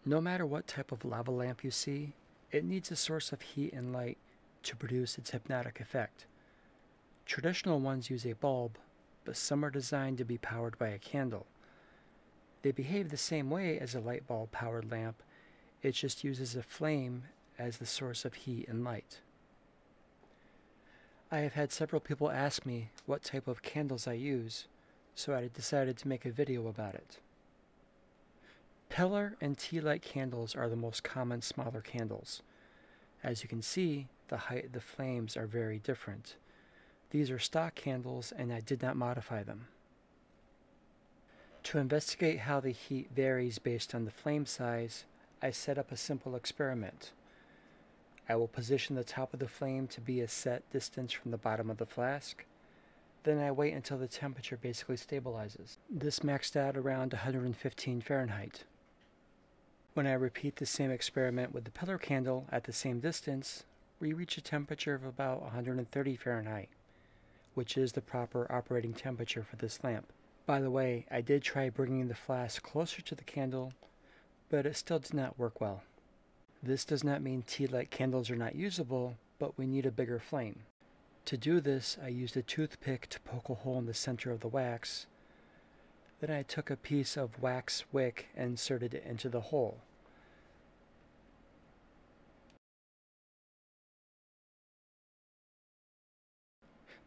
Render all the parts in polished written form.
No matter what type of lava lamp you see, it needs a source of heat and light to produce its hypnotic effect. Traditional ones use a bulb, but some are designed to be powered by a candle. They behave the same way as a light bulb powered lamp, it just uses a flame as the source of heat and light. I have had several people ask me what type of candles I use, so I decided to make a video about it. Pillar and tealight candles are the most common smaller candles. As you can see, the height of the flames are very different. These are stock candles and I did not modify them. To investigate how the heat varies based on the flame size, I set up a simple experiment. I will position the top of the flame to be a set distance from the bottom of the flask. Then I wait until the temperature basically stabilizes. This maxed out around 115 Fahrenheit. When I repeat the same experiment with the pillar candle at the same distance, we reach a temperature of about 130 Fahrenheit, which is the proper operating temperature for this lamp. By the way, I did try bringing the flask closer to the candle, but it still did not work well. This does not mean tealight candles are not usable, but we need a bigger flame. To do this, I used a toothpick to poke a hole in the center of the wax. Then I took a piece of wax wick and inserted it into the hole.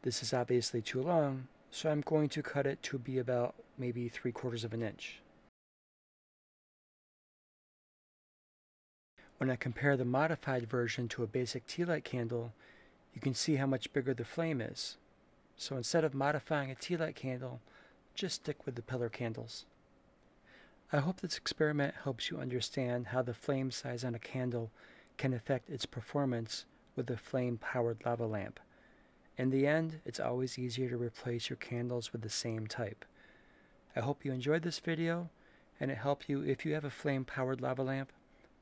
This is obviously too long, so I'm going to cut it to be about maybe 3/4 of an inch. When I compare the modified version to a basic tealight candle, you can see how much bigger the flame is. So instead of modifying a tealight candle, just stick with the pillar candles. I hope this experiment helps you understand how the flame size on a candle can affect its performance with a flame-powered lava lamp. In the end, it's always easier to replace your candles with the same type. I hope you enjoyed this video, and it helped you if you have a flame-powered lava lamp.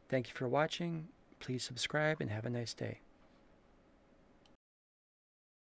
Thank you for watching. Please subscribe and have a nice day.